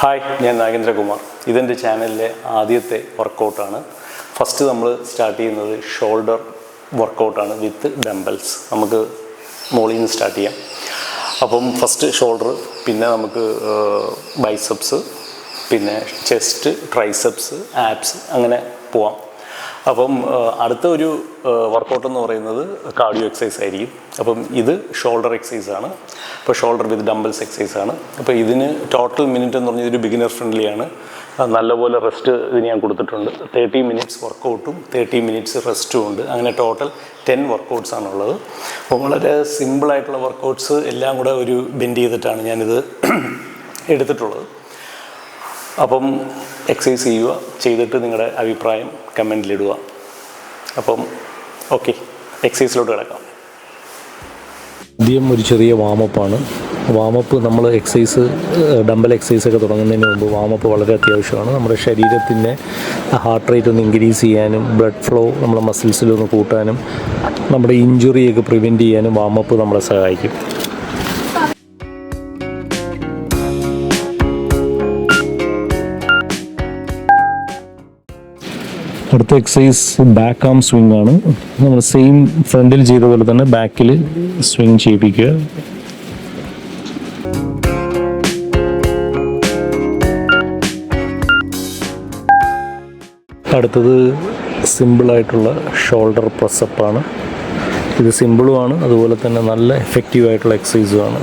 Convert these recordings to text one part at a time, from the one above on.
Hi, ഞാൻ നാഗേന്ദ്രകുമാർ. ഇതെൻ്റെ ചാനലിലെ ആദ്യത്തെ വർക്കൗട്ടാണ്. ഫസ്റ്റ് നമ്മൾ സ്റ്റാർട്ട് ചെയ്യുന്നത് ഷോൾഡർ വർക്കൗട്ടാണ് വിത്ത് ഡംബൽസ്. നമുക്ക് മുകളിൽ നിന്ന് സ്റ്റാർട്ട് ചെയ്യാം. അപ്പം ഫസ്റ്റ് ഷോൾഡർ, പിന്നെ നമുക്ക് ബൈസെപ്സ്, പിന്നെ ചെസ്റ്റ്, ട്രൈസെപ്സ്, ആപ്സ്, അങ്ങനെ പോവാം. അപ്പം അടുത്ത ഒരു വർക്കൗട്ട് എന്ന് പറയുന്നത് കാർഡിയോ എക്സസൈസ് ആയിരിക്കും. അപ്പം ഇത് ഷോൾഡർ എക്സസൈസ് ആണ്. അപ്പോൾ ഷോൾഡർ വിത്ത് ഡംബൽസ് എക്സസൈസ് ആണ്. അപ്പോൾ ഇതിന് ടോട്ടൽ മിനിറ്റ് എന്ന് പറഞ്ഞാൽ ഒരു ബിഗിനർ ഫ്രണ്ട്ലി ആണ്. നല്ലപോലെ റെസ്റ്റ് ഇതിന് ഞാൻ കൊടുത്തിട്ടുണ്ട്. 30 മിനിറ്റ്സ് വർക്കൗട്ടും 30 മിനിറ്റ്സ് റെസ്റ്റും ഉണ്ട്. അങ്ങനെ ടോട്ടൽ 10 വർക്കൗട്ട്സ് ആണുള്ളത്. അപ്പോൾ വളരെ സിമ്പിളായിട്ടുള്ള വർക്കൗട്ട്സ് എല്ലാം കൂടെ ഒരു ബെൻഡ് ചെയ്തിട്ടാണ് ഞാനിത് എടുത്തിട്ടുള്ളത്. അപ്പം എക്സസൈസ് ചെയ്യുക, ചെയ്തിട്ട് നിങ്ങളുടെ അഭിപ്രായം കമൻറ്റിലിടുക. അപ്പം ഓക്കെ, എക്സസൈസിലോട്ട് കിടക്കാം. ആദ്യം ഒരു ചെറിയ വാമപ്പാണ്. വാമപ്പ് നമ്മൾ ഡംബൽ എക്സസൈസ് ഒക്കെ തുടങ്ങുന്നതിന് മുമ്പ് വാമപ്പ് വളരെ അത്യാവശ്യമാണ്. നമ്മുടെ ശരീരത്തിൻ്റെ ഹാർട്ട് റേറ്റ് ഒന്ന് ഇൻക്രീസ് ചെയ്യാനും ബ്ലഡ് ഫ്ലോ നമ്മുടെ മസിൽസിലൊന്ന് കൂട്ടാനും നമ്മുടെ ഇഞ്ചുറിയൊക്കെ പ്രിവെൻറ്റ് ചെയ്യാനും വാമപ്പ് നമ്മളെ സഹായിക്കും. അടുത്ത എക്സസൈസ് ബാക്ക് ആം സ്വിങ് ആണ്. നമ്മൾ സെയിം ഫ്രണ്ടിൽ ചെയ്ത പോലെ തന്നെ ബാക്കിൽ സ്വിങ് ചെയ്യിപ്പിക്കുക. അടുത്തത് സിമ്പിളായിട്ടുള്ള ഷോൾഡർ പ്രസ്സപ്പാണ്. ഇത് സിമ്പിളുമാണ്, അതുപോലെ തന്നെ നല്ല എഫക്റ്റീവായിട്ടുള്ള എക്സസൈസുമാണ്.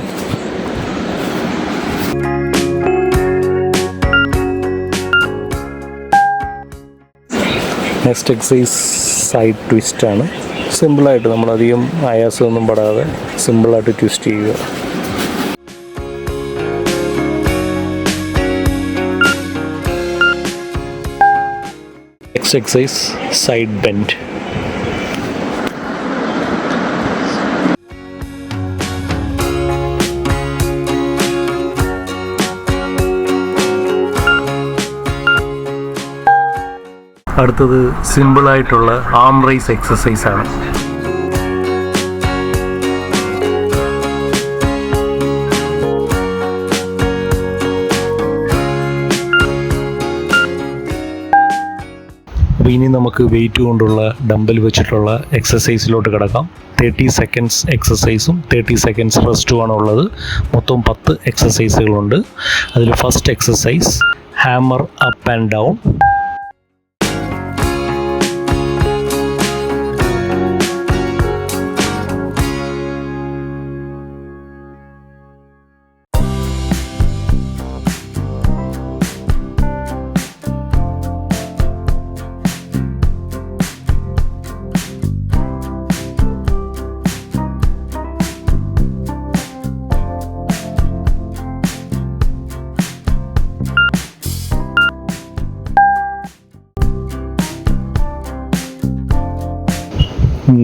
നെക്സ്റ്റ് എക്സസൈസ് സൈഡ് ട്വിസ്റ്റ് ആണ്. സിമ്പിളായിട്ട് നമ്മളധികം ആയാസമൊന്നും പെടാതെ സിമ്പിളായിട്ട് ട്വിസ്റ്റ് ചെയ്യുക. Next exercise side bend. അടുത്തത് സിമ്പിളായിട്ടുള്ള ആം റൈസ് എക്സസൈസ് ആണ്. അപ്പോൾ ഇനി നമുക്ക് വെയിറ്റ് കൊണ്ടുള്ള ഡംബൽ വെച്ചിട്ടുള്ള എക്സസൈസിലോട്ട് കിടക്കാം. 30 സെക്കൻഡ്സ് എക്സസൈസും 30 സെക്കൻഡ്സ് റെസ്റ്റുമാണ് ഉള്ളത്. മൊത്തം 10 എക്സസൈസുകളുണ്ട്. അതിൽ first exercise hammer up and down.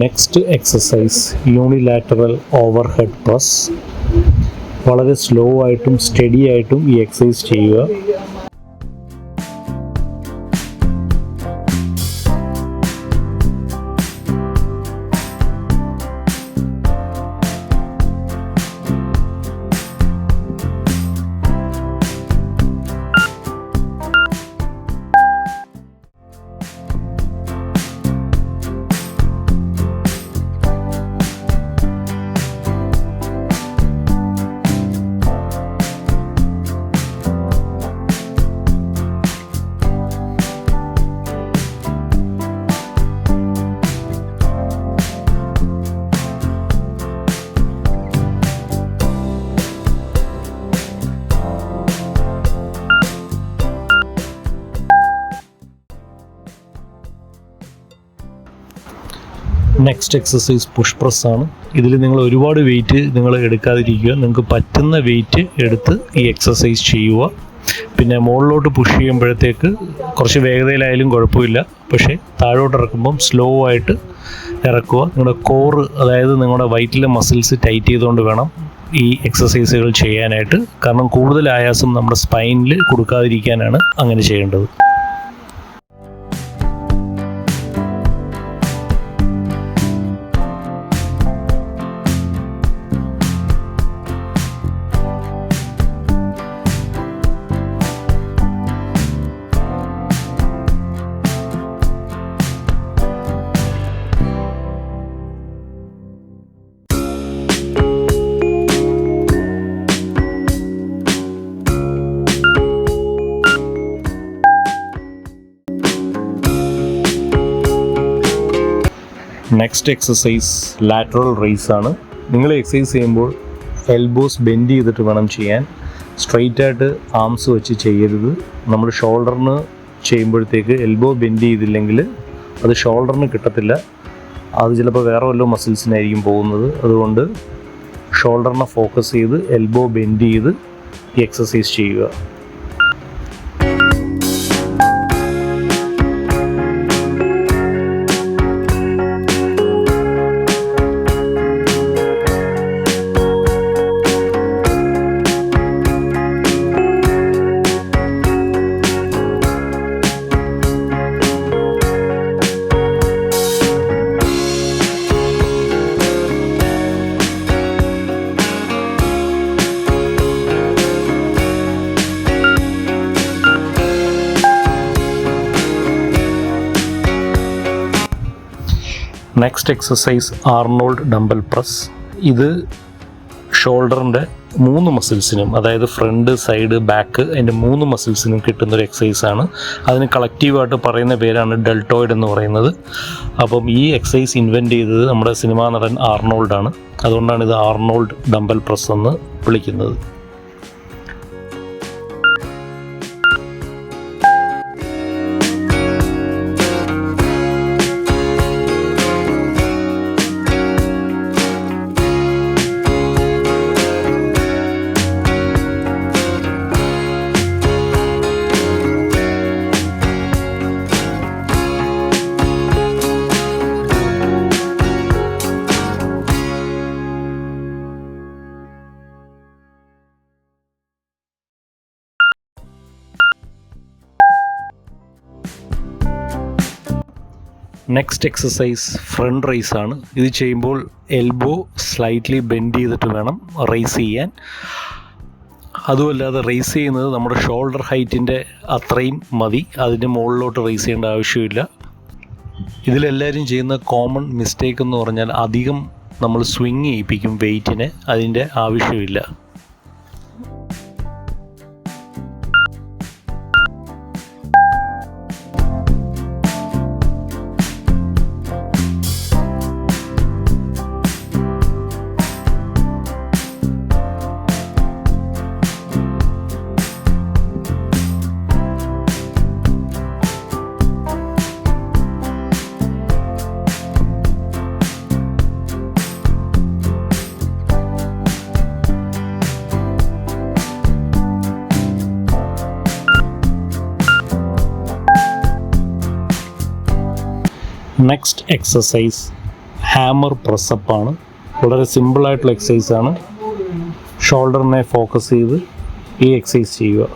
Next exercise unilateral overhead press. വളരെ സ്ലോ ആയിട്ടും സ്റ്റഡി ആയിട്ടും ഈ എക്സസൈസ് ചെയ്യുക. നെക്സ്റ്റ് എക്സസൈസ് പുഷ് പ്രസ് ആണ്. ഇതിൽ നിങ്ങൾ ഒരുപാട് വെയിറ്റ് നിങ്ങൾ എടുക്കാതിരിക്കുക. നിങ്ങൾക്ക് പറ്റുന്ന വെയിറ്റ് എടുത്ത് ഈ എക്സസൈസ് ചെയ്യുക. പിന്നെ മുകളിലോട്ട് പുഷ് ചെയ്യുമ്പോഴത്തേക്ക് കുറച്ച് വേഗതയിലായാലും കുഴപ്പമില്ല, പക്ഷേ താഴോട്ട് ഇറക്കുമ്പം സ്ലോ ആയിട്ട് ഇറക്കുക. നിങ്ങളുടെ കോറ്, അതായത് നിങ്ങളുടെ വയറ്റിലെ മസിൽസ് ടൈറ്റ് ചെയ്തുകൊണ്ട് വേണം ഈ എക്സസൈസുകൾ ചെയ്യാനായിട്ട്. കാരണം കൂടുതൽ ആയാസം നമ്മുടെ സ്പൈനിൽ കൊടുക്കാതിരിക്കാനാണ് അങ്ങനെ ചെയ്യേണ്ടത്. നെക്സ്റ്റ് എക്സസൈസ് ലാറ്ററൽ റേസ് ആണ്. നിങ്ങൾ എക്സസൈസ് ചെയ്യുമ്പോൾ എൽബോസ് ബെൻഡ് ചെയ്തിട്ട് വേണം ചെയ്യാൻ. സ്ട്രെയിറ്റ് ആയിട്ട് ആംസ് വെച്ച് ചെയ്യരുത്. നമ്മൾ ഷോൾഡറിന് ചെയ്യുമ്പോഴത്തേക്ക് എൽബോ ബെൻഡ് ചെയ്തില്ലെങ്കിൽ അത് ഷോൾഡറിന് കിട്ടത്തില്ല. അത് ചിലപ്പോൾ വേറെ വല്ല മസിൽസിനായിരിക്കും പോകുന്നത്. അതുകൊണ്ട് ഷോൾഡറിനെ ഫോക്കസ് ചെയ്ത് എൽബോ ബെൻഡ് ചെയ്ത് ഈ എക്സസൈസ് ചെയ്യുക. Next exercise Arnold dumbbell press. ഇത് ഷോൾഡറിൻ്റെ 3 മസിൽസിനും, അതായത് ഫ്രണ്ട്, സൈഡ്, ബാക്ക്, അതിൻ്റെ 3 മസിൽസിനും കിട്ടുന്നൊരു എക്സസൈസാണ്. അതിന് കളക്റ്റീവായിട്ട് പറയുന്ന പേരാണ് ഡെൽറ്റോയിഡ് എന്ന് പറയുന്നത്. അപ്പം ഈ എക്സസൈസ് ഇൻവെൻറ്റ് ചെയ്തത് നമ്മുടെ സിനിമാ നടൻ ആർണോൾഡാണ്. അതുകൊണ്ടാണ് ഇത് ആർണോൾഡ് ഡംബൽ പ്രസ് എന്ന് വിളിക്കുന്നത്. നെക്സ്റ്റ് എക്സസൈസ് ഫ്രണ്ട് റൈസ് ആണ്. ഇത് ചെയ്യുമ്പോൾ എൽബോ സ്ലൈറ്റ്ലി ബെൻഡ് ചെയ്തിട്ട് വേണം റൈസ് ചെയ്യാൻ. അതുമല്ലാതെ റൈസ് ചെയ്യുന്നത് നമ്മുടെ ഷോൾഡർ ഹൈറ്റിൻ്റെ അത്രയും മതി. അതിൻ്റെ മുകളിലോട്ട് റൈസ് ചെയ്യേണ്ട ആവശ്യമില്ല. ഇതിലെല്ലാവരും ചെയ്യുന്ന കോമൺ മിസ്റ്റേക്ക് എന്ന് പറഞ്ഞാൽ അധികം നമ്മൾ സ്വിങ് ചെയ്യിപ്പിക്കും വെയ്റ്റിനെ. അതിൻ്റെ ആവശ്യമില്ല. നെക്സ്റ്റ് എക്സസൈസ് ഹാമർ പ്രസ്സപ്പാണ്. വളരെ സിമ്പിളായിട്ടുള്ള എക്സസൈസാണ്. ഷോൾഡറിനെ ഫോക്കസ് ചെയ്ത് ഈ എക്സസൈസ് ചെയ്യുക.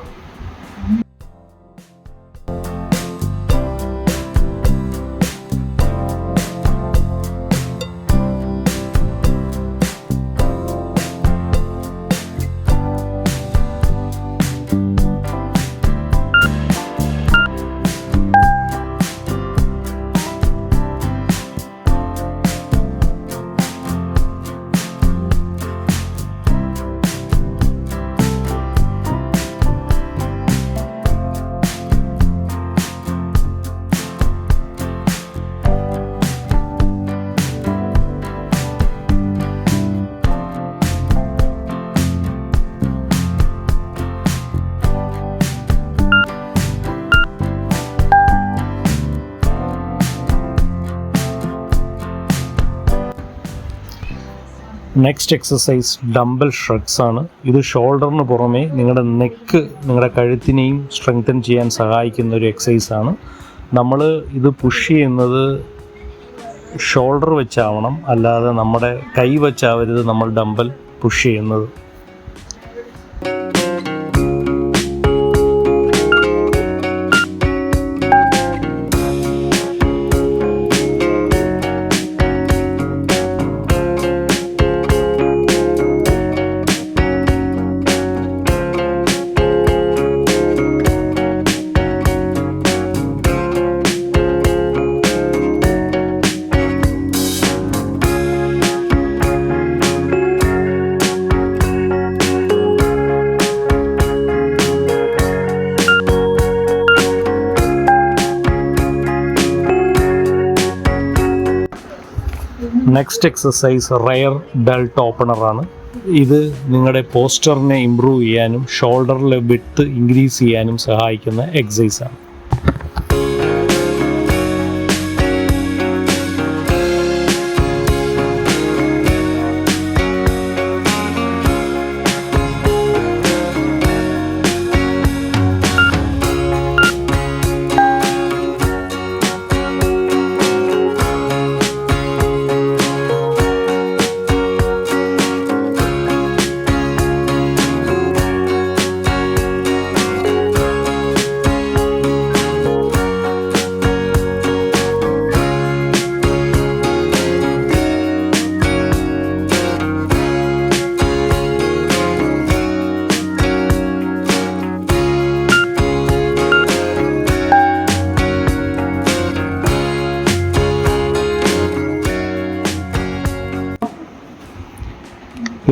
നെക്സ്റ്റ് എക്സസൈസ് ഡംബൽ ഷ്രഗ്സ് ആണ്. ഇത് ഷോൾഡറിന് പുറമേ നിങ്ങളുടെ നെക്ക്, നിങ്ങളുടെ കഴുത്തിനെയും സ്ട്രെങ്തൻ ചെയ്യാൻ സഹായിക്കുന്ന ഒരു എക്സസൈസാണ്. നമ്മൾ ഇത് പുഷ് ചെയ്യുന്നത് ഷോൾഡർ വെച്ചാവണം, അല്ലാതെ നമ്മുടെ കൈ വെച്ചാവരുത് നമ്മൾ ഡംബൽ പുഷ് ചെയ്യുന്നത്. നെക്സ്റ്റ് എക്സസൈസ് റയർ ബെൽറ്റ് ഓപ്പണറാണ്. ഇത് നിങ്ങളുടെ പോസ്റ്ററിനെ ഇമ്പ്രൂവ് ചെയ്യാനും ഷോൾഡറിലെ വിഡ്ത്ത് ഇൻക്രീസ് ചെയ്യാനും സഹായിക്കുന്ന എക്സസൈസാണ്.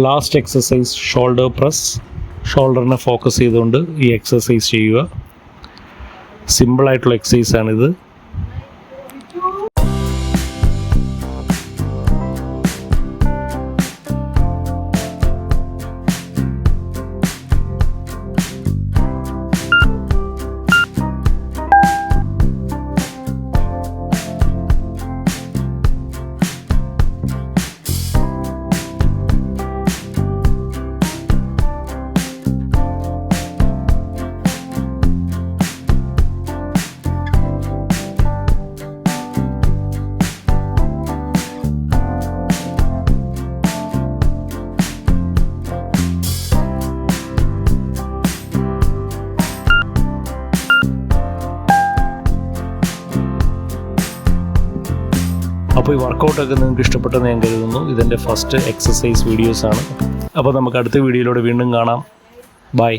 Last exercise shoulder press. ഷോൾഡറിനെ ഫോക്കസ് ചെയ്തുകൊണ്ട് ഈ എക്സസൈസ് ചെയ്യുക. സിമ്പിളായിട്ടുള്ള എക്സസൈസാണിത്. അപ്പോൾ ഈ വർക്കൗട്ടൊക്കെ നിങ്ങൾക്ക് ഇഷ്ടപ്പെട്ടെന്ന് ഞാൻ കരുതുന്നു. ഇതെൻ്റെ ഫസ്റ്റ് എക്സസൈസ് വീഡിയോസാണ്. അപ്പോൾ നമുക്ക് അടുത്ത വീഡിയോയിലൂടെ വീണ്ടും കാണാം. ബൈ.